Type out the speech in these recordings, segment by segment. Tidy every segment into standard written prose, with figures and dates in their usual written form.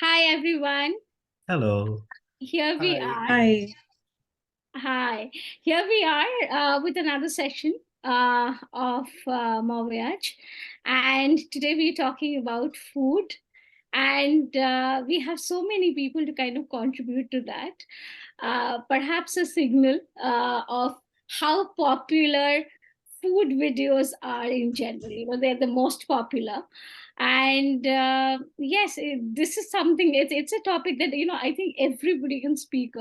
Hi everyone. Hello. Here we Hi. are. Hi. Hi. Here we are with another session of Voyage. And today we're talking about food. And we have so many people to kind of contribute to that. Perhaps a signal of how popular food videos are in general. They're the most popular. And yes, this is something, it's a topic that, I think everybody can speak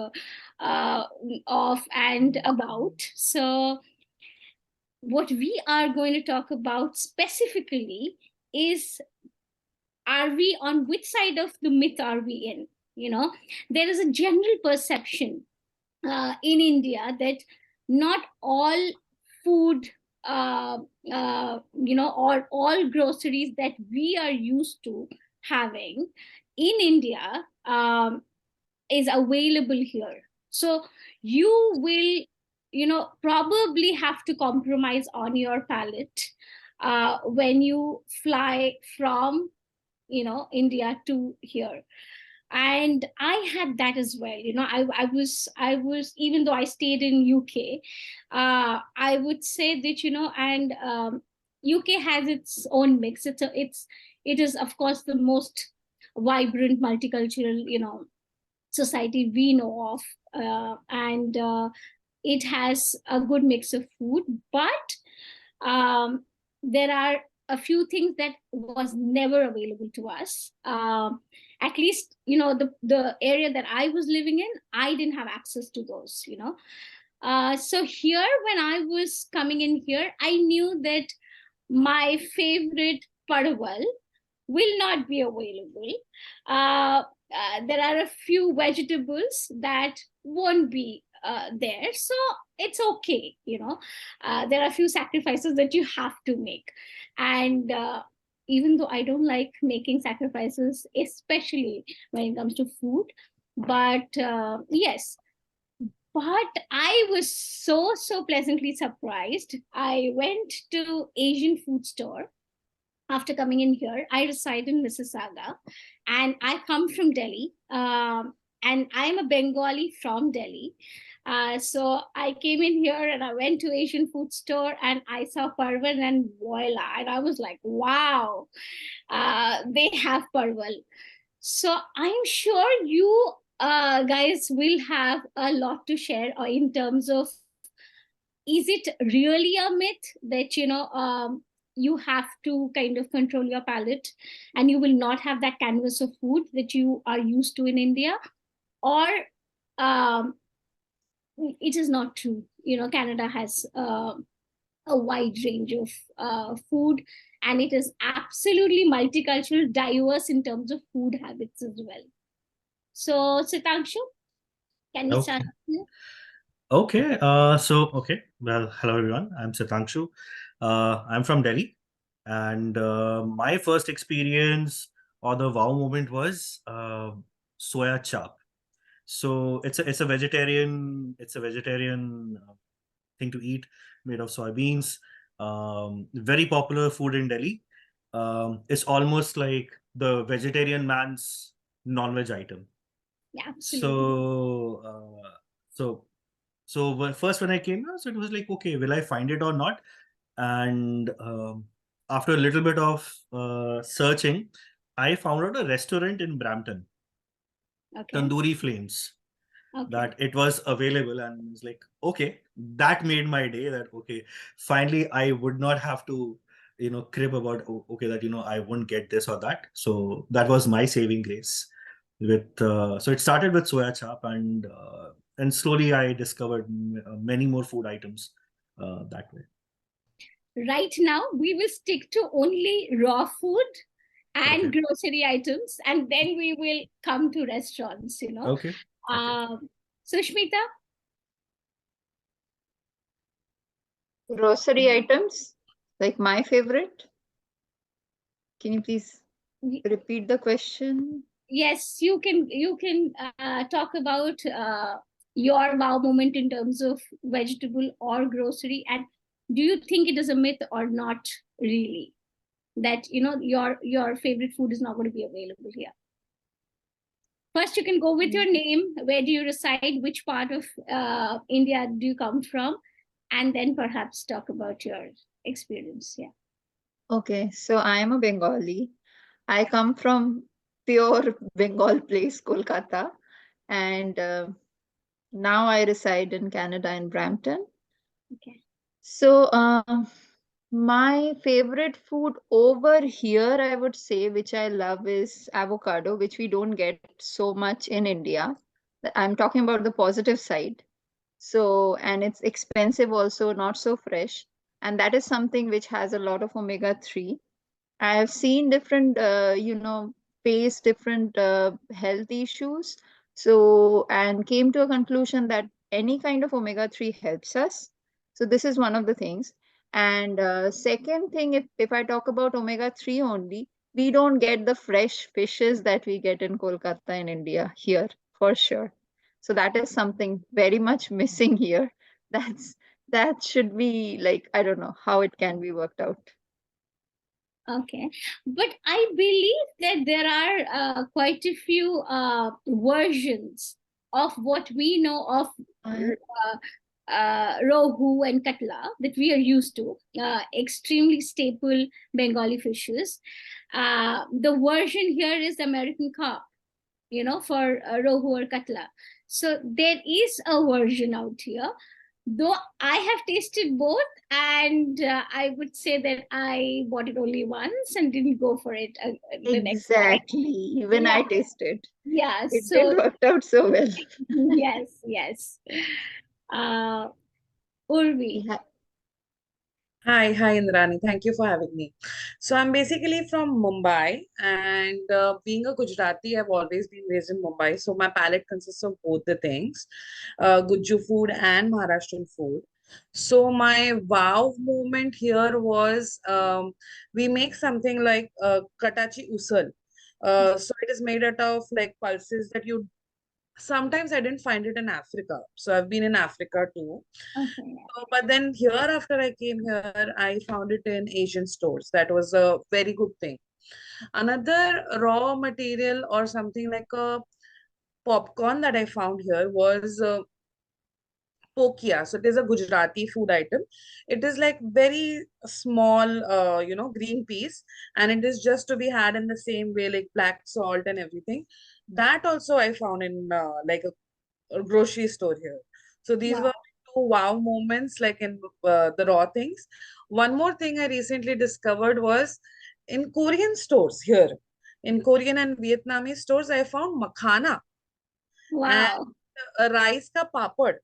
uh, of and about. So what we are going to talk about specifically is, are we on which side of the myth are we in? There is a general perception in India that not all food, or all groceries that we are used to having in India is available here. So you will, probably have to compromise on your palate when you fly from, India to here. And I had that as well. I was, even though I stayed in UK, I would say that, and UK has its own mix. It is, of course, the most vibrant multicultural, society we know of. And it has a good mix of food, but there are a few things that was never available to us. At least, the area that I was living in, I didn't have access to those. So here, when I was coming in here, I knew that my favorite parwal will not be available. There are a few vegetables that won't be there, so it's okay. There are a few sacrifices that you have to make. And even though I don't like making sacrifices, especially when it comes to food, but yes, but I was so pleasantly surprised. I went to Asian food store after coming in here. I reside in Mississauga, and I come from Delhi. And I'm a Bengali from Delhi. So I came in here and I went to Asian food store and I saw parwal and voila. And I was like, wow, they have parwal. So I'm sure you guys will have a lot to share in terms of, is it really a myth that, you have to kind of control your palate and you will not have that canvas of food that you are used to in India? Or um, it is not true. Canada has a wide range of food, and it is absolutely multicultural, diverse in terms of food habits as well. So, Sitangshu, can we start Okay. here? Okay. Well, hello everyone. I'm Sitangshu. I'm from Delhi, and my first experience or the wow moment was soya chop. So it's a vegetarian thing to eat, made of soybeans. Very popular food in Delhi. It's almost like the vegetarian man's non-veg item. Yeah, absolutely. So, so first when I came here, so it was like, okay, will I find it or not? And after a little bit of searching, I found out a restaurant in Brampton, Okay. Tandoori Flames, Okay. that it was available, and it's like, okay, that made my day. That okay, finally I would not have to, crib about okay, that I won't get this or that. So that was my saving grace. With so it started with soya chap, and slowly I discovered many more food items that way. Right now, we will stick to only raw food and Okay. grocery items, and then we will come to restaurants. Okay. Okay. Um, Sushmita, Grocery items, like my favorite. Can you please repeat the question? yes, you can talk about your wow moment in terms of vegetable or grocery, and do you think it is a myth or not really, that your favorite food is not going to be available here? First, you can go with your name. Where do you reside? Which part of India do you come from? And then perhaps talk about your experience. Yeah. Okay, so I am a Bengali. I come from pure Bengal place, Kolkata, and now I reside in Canada in Brampton. Okay. So, my favorite food over here, I would say, which I love, is avocado, which we don't get so much in India. I'm talking about the positive side. So, and it's expensive also, not so fresh. And that is something which has a lot of omega-3. I have seen different, face different health issues. So, and came to a conclusion that any kind of omega-3 helps us. So, this is one of the things. And second thing, if I talk about omega-3 only, we don't get the fresh fishes that we get in Kolkata in India here, for sure. So, that is something very much missing here. That should be like, I don't know how it can be worked out. Okay, but I believe that there are quite a few versions of what we know of rohu and katla that we are used to, extremely staple Bengali fishes. The version here is American carp, for rohu or katla. So there is a version out here, though I have tasted both, and I would say that I bought it only once and didn't go for it the next time. Exactly. When I Yeah, tasted, yeah. it So didn't work out so well. yes, yes. Urvi. Yeah. Hi, Indrani. Thank you for having me. So I'm basically from Mumbai, and being a Gujarati, I've always been raised in Mumbai. So my palate consists of both the things, Gujju food and Maharashtrian food. So my wow moment here was we make something like katachi usal. So it is made out of like pulses that you sometimes I didn't find it in Africa. So I've been in Africa too. Okay. So, but then here, after I came here, I found it in Asian stores. That was a very good thing. Another raw material or something like a popcorn that I found here was pokia. So it is a Gujarati food item. It is like very small, green peas, and it is just to be had in the same way, like black salt and everything. That also I found in like a grocery store here. So these were Wow. two wow moments, like in the raw things. One more thing I recently discovered was in Korean stores here. In Korean and Vietnamese stores, I found makhana and Wow. rice ka papad.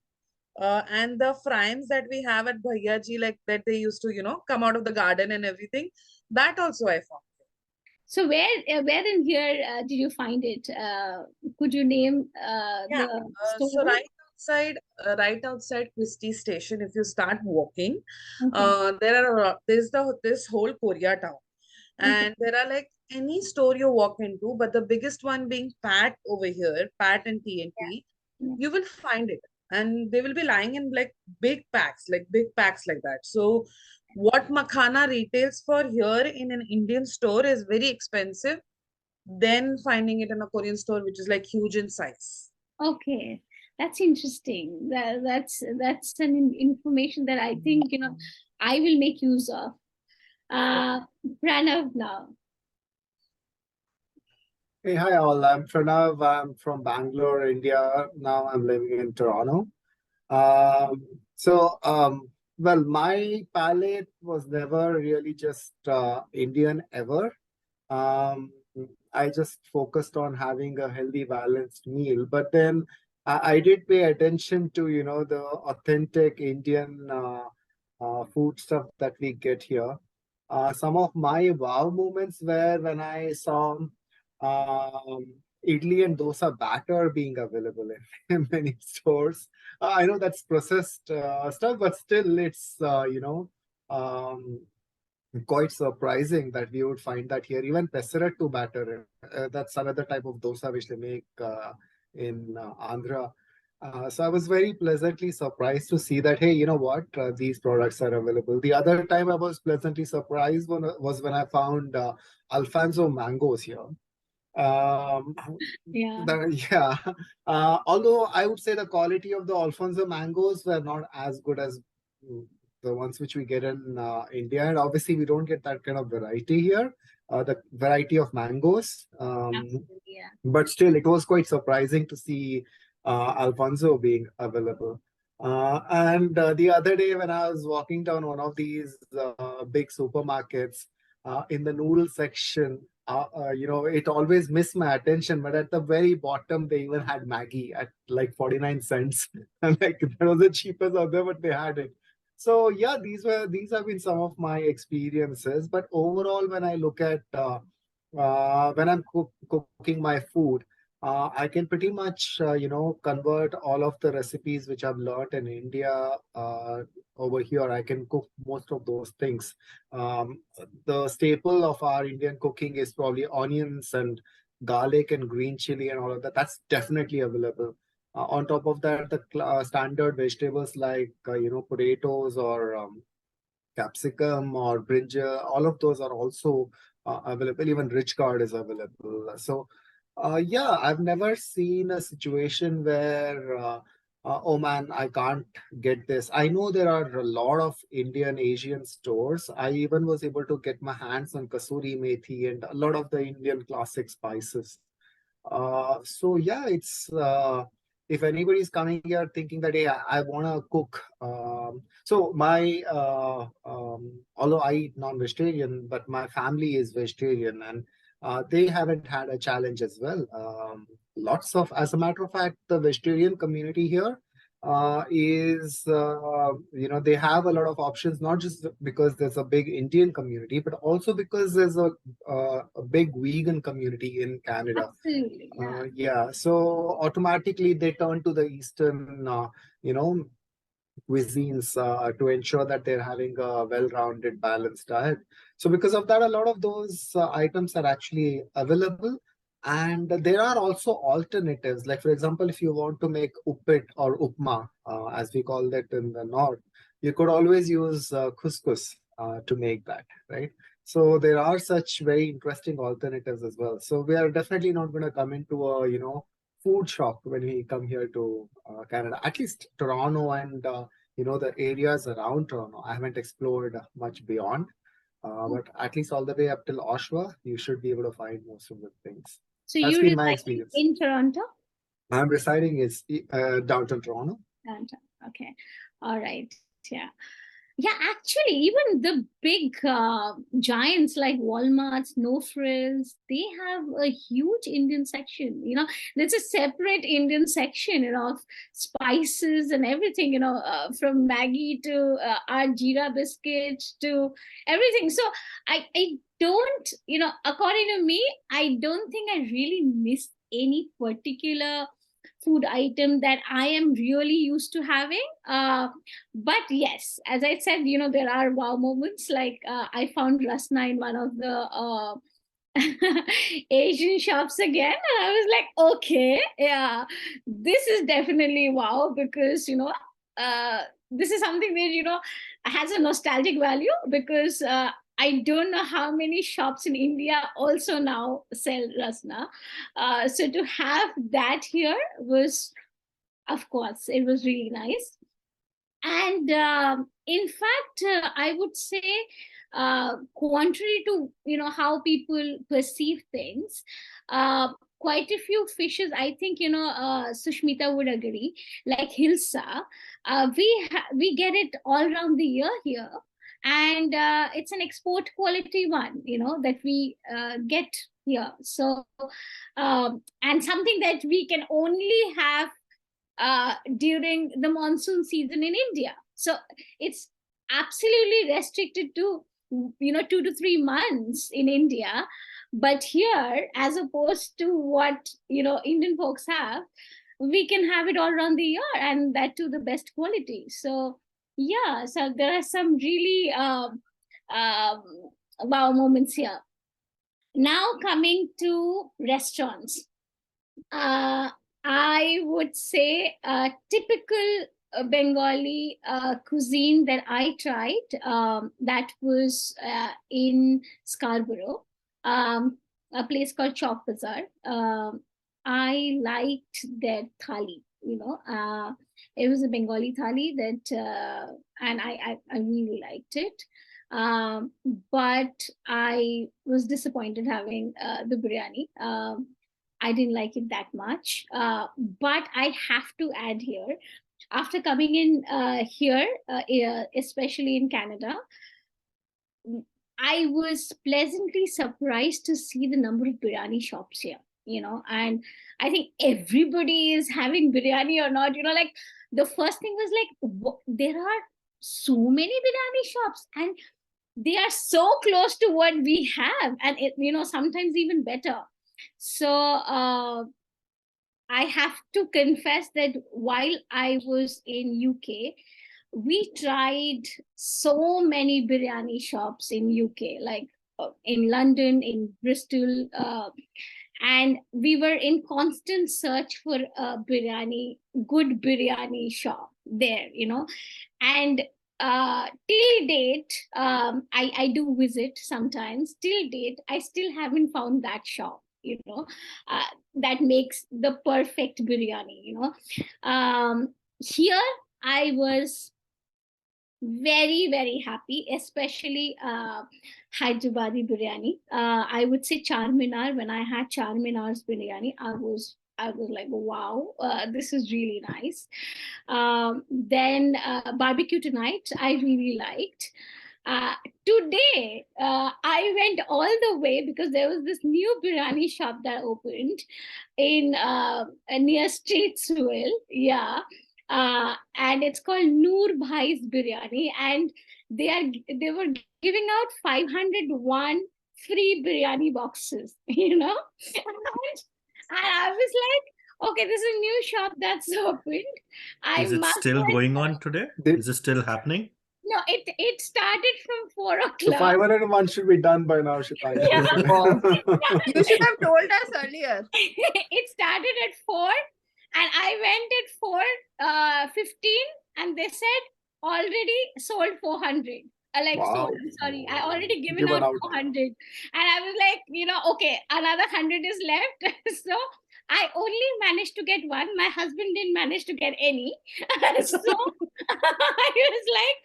And the frames that we have at Bhaiya Ji, like that they used to, come out of the garden and everything. That also I found. So where in here did you find it? Could you name Yeah. the So store? right outside Christie Station, if you start walking, Okay. there's this whole Koreatown, Okay. and there are like any store you walk into, but the biggest one being Pat over here, Pat and Yeah. TNT, Yeah. you will find it, and they will be lying in like big packs like that. So what makhana retails for here in an Indian store is very expensive than finding it in a Korean store, which is like huge in size. Okay, that's interesting. That's an information that I think I will make use of. Uh, Pranav now. Hey, hi all. I'm Pranav. I'm from Bangalore, India. Now I'm living in Toronto. Um, well, my palate was never really just Indian ever. Um, I just focused on having a healthy, balanced meal. But then I did pay attention to, the authentic Indian food stuff that we get here. Some of my wow moments were when I saw um, idli and dosa batter being available in many stores. I know that's processed stuff, but still, it's quite surprising that we would find that here. Even pesarattu batter, that's another type of dosa which they make in Andhra. So I was very pleasantly surprised to see that, hey, you know what, these products are available. The other time I was pleasantly surprised was when I found Alfonso mangoes here. Um, Yeah. yeah. Although I would say the quality of the Alfonso mangoes were not as good as the ones which we get in India, and obviously we don't get that kind of variety here. The variety of mangoes. Absolutely. Yeah. But still, it was quite surprising to see Alfonso being available. And the other day, when I was walking down one of these big supermarkets, in the noodle section, it always missed my attention. But at the very bottom, they even had Maggie at like 49 cents. And like that was the cheapest out there, but they had it. So yeah, these have been some of my experiences. But overall, when I look at when I'm cooking my food, I can pretty much, convert all of the recipes which I've learned in India over here. I can cook most of those things. The staple of our Indian cooking is probably onions and garlic and green chili and all of that. That's definitely available. On top of that, the standard vegetables like, potatoes or capsicum or brinjal, all of those are also available. Even rich gourd is available. So, yeah, I've never seen a situation where, oh man, I can't get this. I know there are a lot of Indian Asian stores. I even was able to get my hands on kasuri methi and a lot of the Indian classic spices. So yeah, it's if anybody's coming here thinking that hey, I want to cook. So my although I eat non-vegetarian, but my family is vegetarian, and they haven't had a challenge as well. Lots of, as a matter of fact, the vegetarian community here is they have a lot of options, not just because there's a big Indian community, but also because there's a big vegan community in Canada. Absolutely. Yeah. Yeah, so automatically they turn to the Eastern, cuisines to ensure that they're having a well-rounded, balanced diet. So because of that, a lot of those items are actually available. And there are also alternatives. Like, for example, if you want to make uppit or upma, as we call it in the north, you could always use couscous to make that, right? So there are such very interesting alternatives as well. So we are definitely not going to come into a, food shock when we come here to Canada. At least Toronto and the areas around Toronto. I haven't explored much beyond, but at least all the way up till Oshawa, you should be able to find most of the things. So That's you been my reside experience. in Toronto? I'm residing is downtown Toronto. Toronto. Okay. All right. Yeah. Yeah, actually, even the big giants like Walmart, No Frills, they have a huge Indian section. There's a separate Indian section, of spices and everything. From Maggi to our jeera biscuits to everything. So I don't, according to me, I don't think I really miss any particular food item that I am really used to having. But yes, as I said, there are wow moments. Like I found rasna in one of the Asian shops again, and I was like, okay, yeah, this is definitely wow, because this is something that has a nostalgic value, because I don't know how many shops in India also now sell rasna. So to have that here was, of course, it was really nice. And in fact, I would say, contrary to how people perceive things, quite a few fishes, I think Sushmita would agree, like hilsa, we get it all around the year here, and it's an export quality one, that we get here. So and something that we can only have during the monsoon season in India. So it's absolutely restricted to 2 to 3 months in India. But here, as opposed to what Indian folks have, we can have it all around the year, and that to the best quality. So yeah, so there are some really wow moments here. Now coming to restaurants. I would say typical Bengali cuisine that I tried, that was in Scarborough. a place called Chowk Bazaar. I liked their thali. It was a Bengali thali and I really liked it. Um, but I was disappointed having the biryani. I didn't like it that much. But I have to add here, after coming in here, especially in Canada, I was pleasantly surprised to see the number of biryani shops here, and I think everybody is having biryani or not, like the first thing was like, there are so many biryani shops and they are so close to what we have, and sometimes even better. So I have to confess that while I was in UK, we tried so many biryani shops in UK, like in London, in Bristol, and we were in constant search for a good biryani shop there, and till date, I do visit sometimes. Till date, I still haven't found that shop, that makes the perfect biryani, here I was very, very happy, especially Hyderabadi biryani. I would say Charminar. When I had Charminar's biryani, I was like, wow, this is really nice. Then barbecue tonight, I really liked. Uh, Today, I went all the way because there was this new biryani shop that opened in near Streetsville. Yeah. And it's called Noor Bhai's Biryani, and they were giving out 501 free biryani boxes, and I was like, okay, this is a new shop that's opened. I Is it must still have- going on today? Did- Is it still happening? No, it started from 4 So o'clock. 501 should be done by now, Shikha. Yeah. Wow. You should have told us earlier. It started at 4 and I went at 4:15 and they said already sold 400. Wow. I'm sorry, I already given Given out out. 400. And I was like, okay, another 100 is left. So I only managed to get one. My husband didn't manage to get any. So I was like,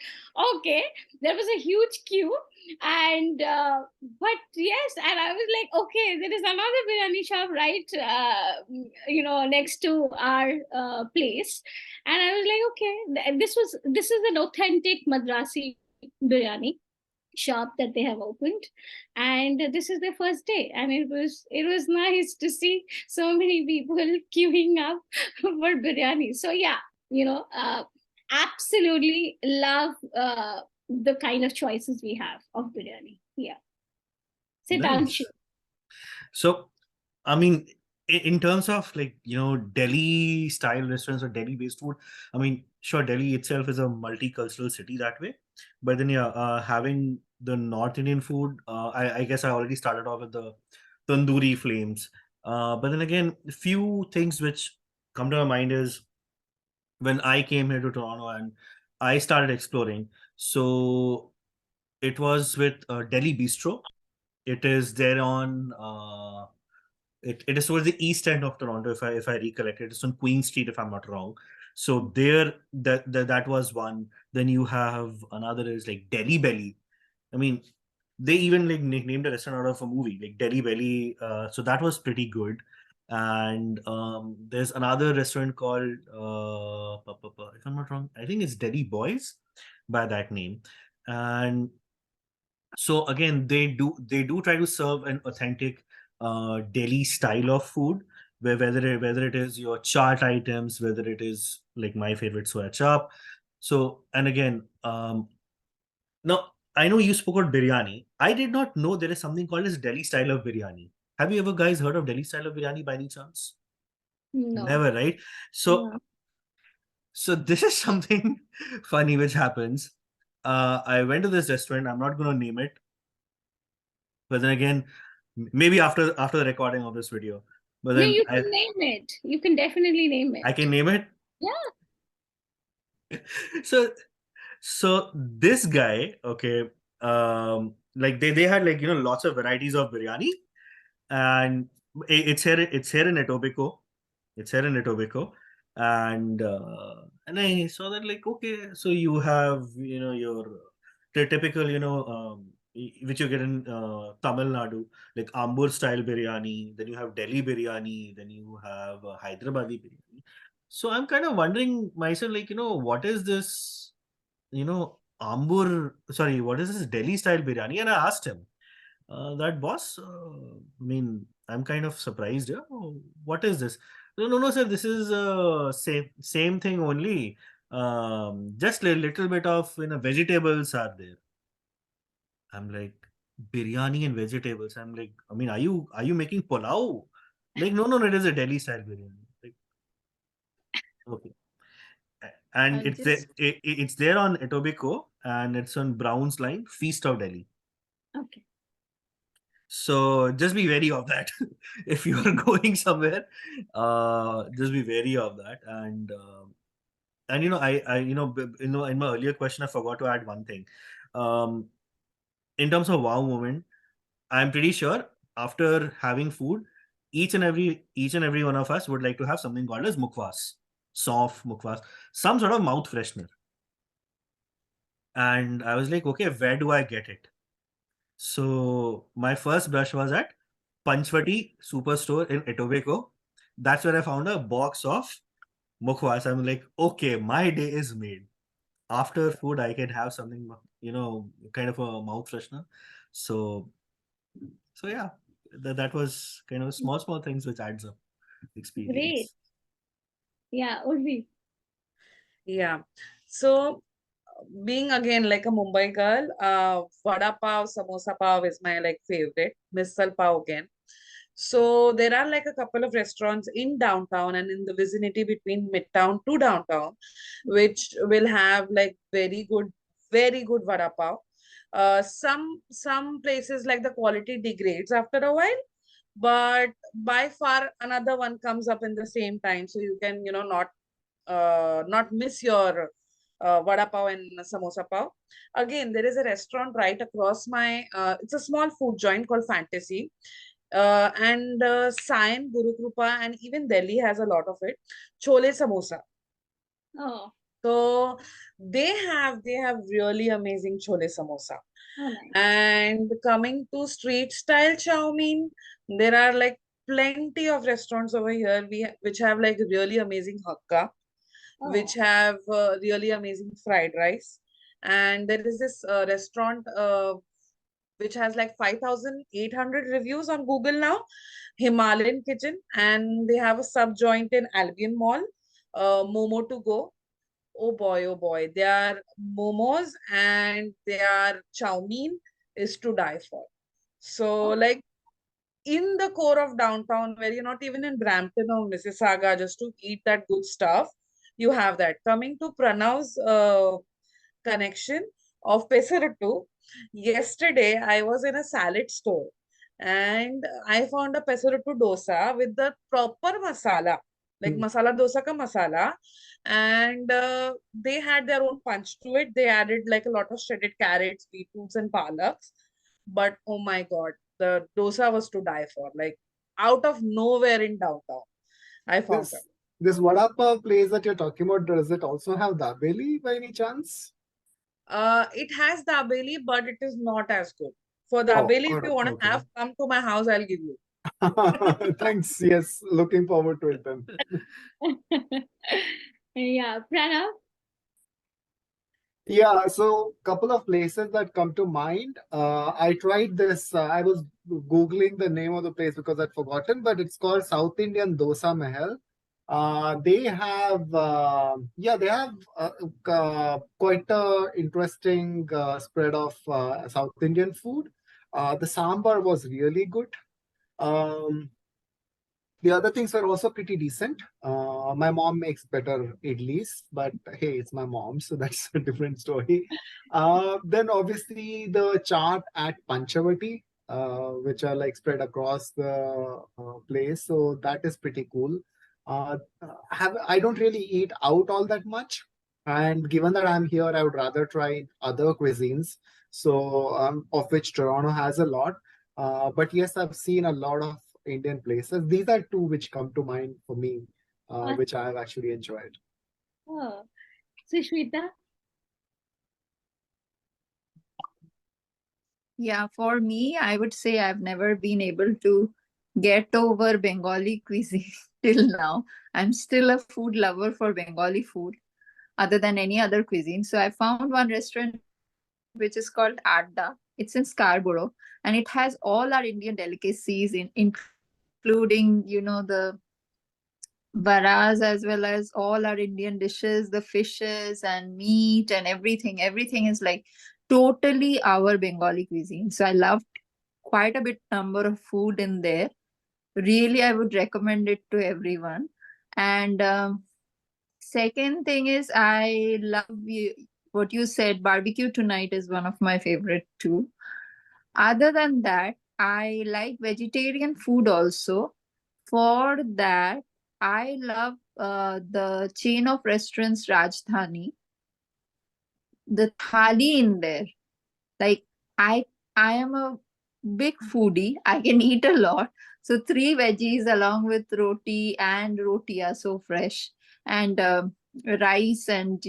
okay, there was a huge queue. And but yes, and I was like, okay, there is another biryani shop right next to our place, and I was like, okay, this is an authentic Madrasi biryani shop that they have opened, and this is their first day, and it was nice to see so many people queuing up for biryani. So yeah, absolutely love the kind of choices we have of biryani. Yeah. Sit down. Nice. So, I mean, in terms of Delhi style restaurants or Delhi based food, I mean, sure, Delhi itself is a multicultural city that way. But then, yeah, having the North Indian food, I guess I already started off with the tandoori flames. But then again, a few things which come to my mind is when I came here to Toronto and I started exploring. So it was with Delhi Bistro. It is there on it is towards the east end of Toronto, if I recollect. It is on Queen Street, if I'm not wrong. So there, that was one. Then you have another is like Delhi Belly. I mean, they even like nicknamed a restaurant out of a movie, like Delhi Belly. So that was pretty good. And there's another restaurant called if I'm not wrong, I think it's Delhi Boys by that name. And so again, they do try to serve an authentic Delhi style of food, where whether it is your chaat items, whether it is like my favorite soya chop. So and again, now I know you spoke about biryani. I did not know there is something called as Delhi style of biryani. Have you ever guys heard of Delhi style of biryani by any chance? No. Never, right? So No. so this is something funny which happens. I went to this restaurant. I'm not going to name it, but then again, maybe after the recording of this video. But No, then you can name it. You can definitely name it. I can name it. Yeah. So this guy, okay, like they had like lots of varieties of biryani, and it's here in Etobicoke. It's here in Etobicoke, and I saw that, like, okay, so you have, your the typical, which you get in Tamil Nadu, like Ambur style biryani. Then you have Delhi biryani. Then you have Hyderabadi biryani. So I'm kind of wondering myself, like, what is this, what is this Delhi style biryani? And I asked him, that boss, I mean, I'm kind of surprised. Yeah, oh, what is this? No, no, no, sir. This is same thing only. Just a little bit of, vegetables are there. I'm like, biryani and vegetables. I'm like, I mean, are you making pulao? Like, no, no, no. It is a Delhi style biryani. Like, okay. And And just it's there on Etobicoke, and it's on Brown's Line, Feast of Delhi. Okay. So just be wary of that. If you are going somewhere, just be wary of that. And in my earlier question, I forgot to add one thing. Um, in terms of wow moment, I'm pretty sure after having food, each and every one of us would like to have something called as mukwas, soft mukwas, some sort of mouth freshener. And I was like, okay, where do I get it? So my first brush was at Panchvati Superstore in Etobicoke. That's where I found a box of mukhwas. I'm like, okay, my day is made. After food, I can have something, kind of a mouth freshener. So, so yeah, that was kind of small things which adds up Great. experience. Yeah, Urvi. Yeah. So being again like a Mumbai girl, vada pav, samosa pav is my like favorite. Misal pav again. So there are like a couple of restaurants in downtown and in the vicinity between midtown to downtown, which will have like very good vada pav. Some places like the quality degrades after a while, but by far another one comes up in the same time, so you can not miss your vada pav and samosa pav. Again, there is a restaurant right across my, it's a small food joint called Fantasy. And Sion, Guru Krupa, and even Delhi has a lot of it. Chole samosa. Oh, So they have really amazing chole samosa. oh, nice. And coming to street style chow mein, there are like plenty of restaurants over here which have like really amazing hakka, which Oh, have really amazing fried rice. And there is this restaurant which has like 5,800 reviews on Google now, Himalayan Kitchen, and they have a sub joint in Albion Mall, Momo to go. Oh boy, their momos and their chow mein is to die for. So, oh, like in the core of downtown, where you're not even in Brampton or Mississauga just to eat that good stuff, you have that. Coming to Pranav's connection of Pesarattu, yesterday I was in a salad store and I found a Pesarattu dosa with the proper masala, like Hmm. masala dosa ka masala, and they had their own punch to it. They added like a lot of shredded carrots, beetroots, and palaks. But oh my god, the dosa was to die for. Like out of nowhere in downtown, I found it. This this vada pav place that you're talking about, does it also have dabeli by any chance? It has dabeli, but it is not as good. For Oh, dabeli, if all you right. want to Okay. have, come to my house, I'll give you. Thanks. Yes, looking forward to it then. yeah, Pranav. Yeah, so couple of places that come to mind. I tried this. I was Googling the name of the place because I'd forgotten, but it's called South Indian Dosa Mahal. They have quite a interesting spread of South Indian food. The sambar was really good. Um, the other things were also pretty decent. My mom makes better idlis, but hey, it's my mom, so that's a different story. Then obviously the chaat at Panchavati, which are like spread across the place, so that is pretty cool. Have I don't really eat out all that much, and given that I'm here, I would rather try other cuisines. So of which Toronto has a lot. But yes, I've seen a lot of Indian places. These are two which come to mind for me, which I have actually enjoyed. Oh. Sushmita? Yeah, for me, I would say I've never been able to get over Bengali cuisine till now. I'm still a food lover for Bengali food, other than any other cuisine. So I found one restaurant which is called Adda. It's in Scarborough, and it has all our Indian delicacies, including, the varas, as well as all our Indian dishes, the fishes and meat and everything. Everything is like totally our Bengali cuisine. So I loved quite a bit number of food in there. Really, I would recommend it to everyone. And second thing is, I love what you said. Barbecue tonight is one of my favorite too. Other than that, I like vegetarian food also. For that, I love the chain of restaurants Rajdhani. The thali in there, like I I am a big foodie. I can eat a lot. So three veggies along with roti, and roti are so fresh, and rice, and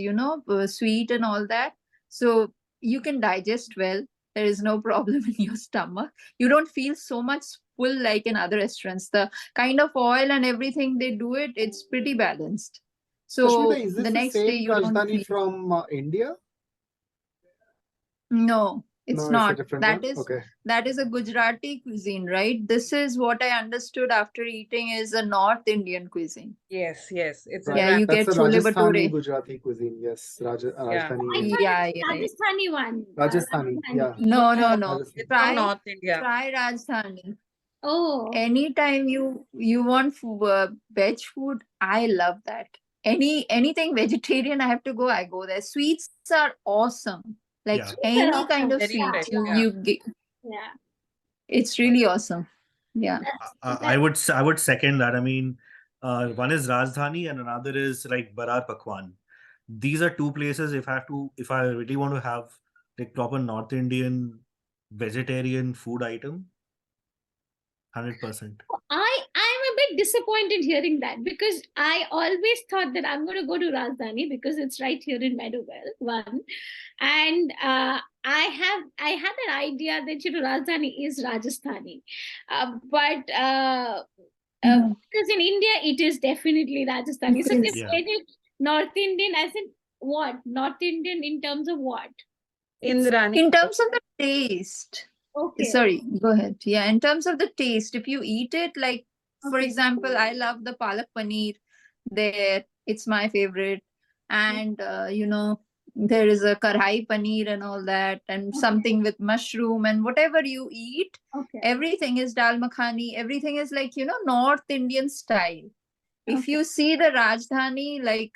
sweet and all that. So you can digest well. There is no problem in your stomach. You don't feel so much full like in other restaurants. The kind of oil and everything they do it, it's pretty balanced. Sushmita, So is the this the next day same you don't Rajdhani feel. from India? No, it's No, it's a not. different That one. is Okay. that is a Gujarati cuisine, right? This is what I understood after eating is a North Indian cuisine. Yes, yes. It's in Right. Yeah, you Bangalore. That's get the chole Rajasthani bhature. Gujarati cuisine. Yes, Yeah. Rajdhani I is thought Yeah, it's yeah, the yeah. Rajasthani one. Rajasthani. Rajasthani. Yeah, No, no, No, no. Rajasthani. it's from Try North India. try Rajdhani. Oh, Anytime you want veg food, I love that. Anything vegetarian, I have to go. I go there. Sweets are awesome. Like Yeah. these are any kind of awesome. Very sweet, Yeah, fresh. you yeah, Yeah. you get. yeah. It's really awesome. Yeah. I would second that. I mean, one is Rajdhani and another is like Barar Pakwan. These are two places. If I really want to have like proper North Indian vegetarian food item, 100%. I'm a bit disappointed hearing that because I always thought that I'm going to go to Rajdhani because it's right here in Meadowvale, one, and I had an idea that Rajdhani is Rajasthani, but No, because in India it is definitely Rajasthani. So it they is. Yeah. made it North Indian as in what? North Indian in terms of what? It's Indrani. In terms of the taste. okay. Sorry, go ahead. Yeah, in terms of the taste, if you eat it, like for Okay. example, I love the palak paneer there. It's my favorite. And there is a karhai paneer and all that, and Okay. something with mushroom, and whatever you eat, Okay. everything is dal makhani, everything is like, North Indian style. If Okay. you see the Rajdhani, like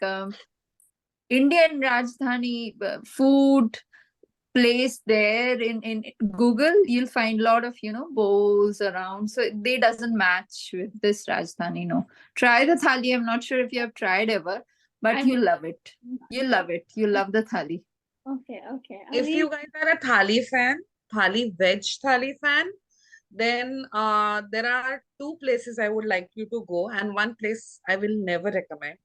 Indian Rajdhani food place there in Google, you'll find a lot of bowls around. So they doesn't match with this Rajdhani. No, try the thali. I'm not sure if you have tried ever, but I'm you love it. You love it. You love the thali. okay. Okay. I If mean, you guys are a thali fan, veg thali fan, then there are two places I would like you to go, and one place I will never recommend.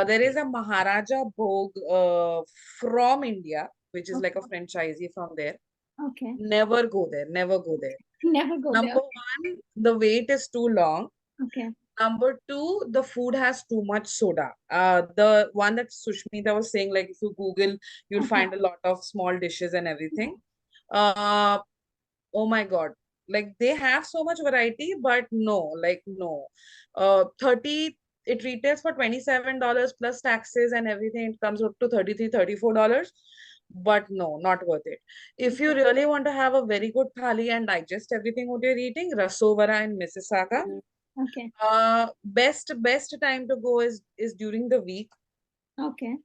There is a Maharaja Bhog from India, which is like a franchisee from there. okay. Never go there. Never go there. Never go there. Number one, the wait is too long. Okay. Number two, the food has too much soda. The one that Sushmita was saying, like if you Google, you'll Okay. find a lot of small dishes and everything. Uh, oh my God. Like they have so much variety, but no, like no. 30, it retails for $27 plus taxes and everything. It comes up to $33, $34. But no, not worth it. If you really want to have a very good thali and digest everything what you're eating, Rasovara in Mississauga. Okay. Best time to go is during the week. Okay.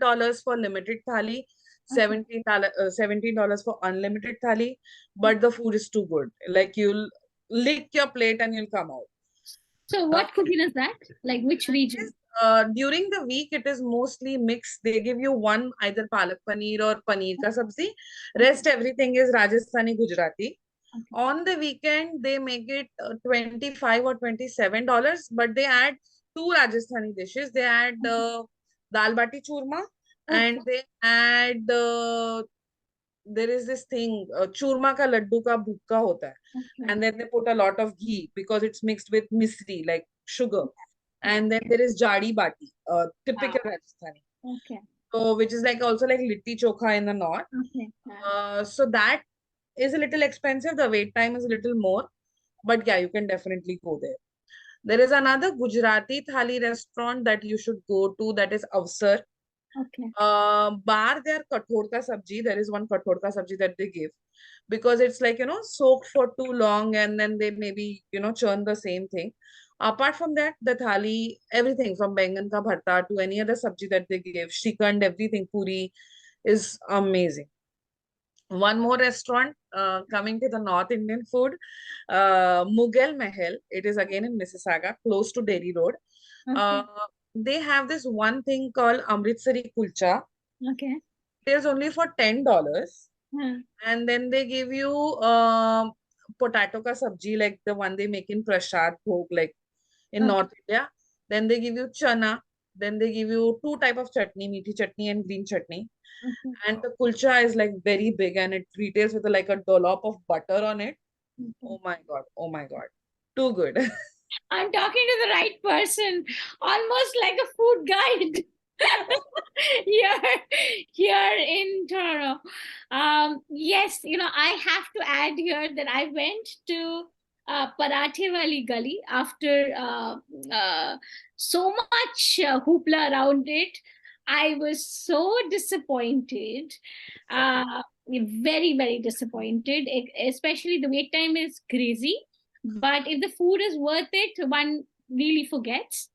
$14 for limited thali, Okay. $17 for unlimited thali, but the food is too good. Like you'll lick your plate and you'll come out. So what cuisine is that? Like which region? During the week, it is mostly mixed. They give you one either palak paneer or paneer ka sabzi. Rest everything is Rajasthani Gujarati. Okay. On the weekend, they make it 25 or $27, but they add two Rajasthani dishes. They add dal bati churma, Okay. and they add there is this thing, churma ka laddu ka bhukka hota hai. Okay. And then they put a lot of ghee because it's mixed with misri, like sugar. And then there is jadi bati, typical Rajasthani. Okay. So, which is like also like litti chokha in the north. Okay. So that is a little expensive. The wait time is a little more, but yeah, you can definitely go there. There is another Gujarati thali restaurant that you should go to, that is Avsar. Okay. Bar their kathor ka sabji. There is one kathor ka sabji that they give because it's like, soaked for too long and then they maybe, churn the same thing. Apart from that, the thali, everything from bangan ka bharta to any other sabji that they give, shikand, everything, puri is amazing. One more restaurant coming to the North Indian food, Mughal Mahal. It is again in Mississauga, close to Delhi Road. Okay. They have this one thing called Amritsari Kulcha. Okay. It is only for $10. Hmm. And then they give you potato ka sabji, like the one they make in Prasad Bhog, like in Okay. North India. Then they give you chana. Then they give you two type of chutney, meaty chutney and green chutney. Okay. And the kulcha is like very big and it retails with like a dollop of butter on it. Okay. Oh my God. Oh my God. Too good. I'm talking to the right person, almost like a food guide. here in Toronto. Yes, I have to add here that I went to Parathe Wali Gully after so much hoopla around it. I was so disappointed, very, very disappointed, especially the wait time is crazy. But if the food is worth it, one really forgets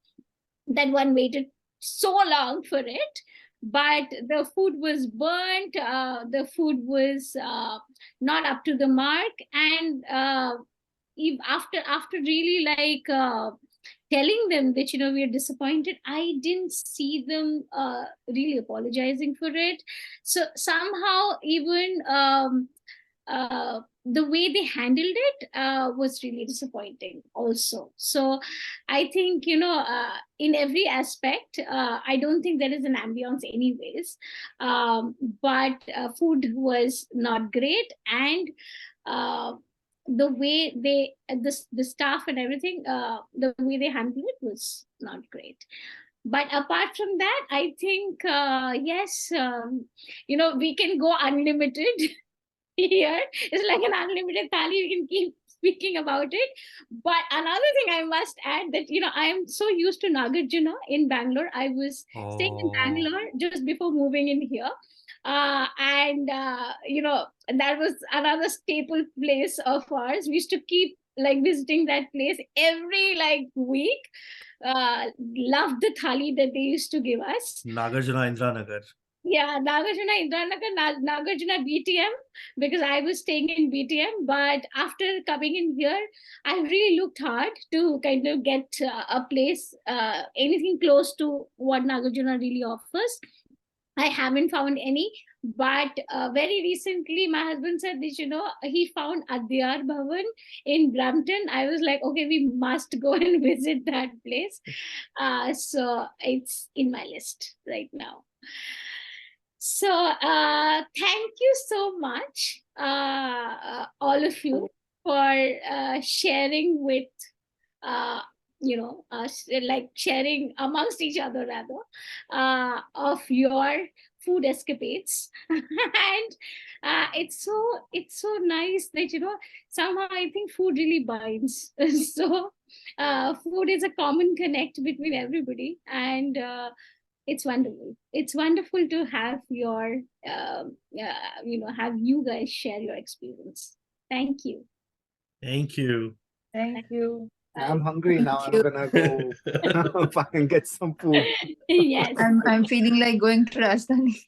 that one waited so long for it. But the food was burnt, the food was not up to the mark, and after really like telling them that we are disappointed, I didn't see them really apologizing for it. So somehow even the way they handled it was really disappointing also. So I think in every aspect, I don't think there is an ambience anyways, but food was not great, and the way the staff and everything, the way they handled it was not great. But apart from that, I think yes, we can go unlimited. Here it's like an unlimited thali, we can keep speaking about it. But another thing I must add, that I am so used to Nagarjuna in Bangalore. I was staying in Bangalore just before moving in here, and that was another staple place of ours. We used to keep like visiting that place every like week. Loved the thali that they used to give us. Nagarjuna Indranagar. Yeah, Nagarjuna Indranagar, Nagarjuna BTM, because I was staying in BTM. But after coming in here, I really looked hard to kind of get a place, anything close to what Nagarjuna really offers. I haven't found any, but very recently my husband said that, he found Adyar Bhavan in Brampton. I was like, okay, we must go and visit that place. So it's in my list right now. So thank you so much, all of you, for sharing with, like sharing amongst each other rather, of your food escapades. And it's so nice that somehow I think food really binds. So food is a common connect between everybody, and it's wonderful. It's wonderful to have your, have you guys share your experience. Thank you. Thank you. Thank you. I'm hungry now. I'm gonna go and get some food. Yes. I'm feeling like going to Rajdhani.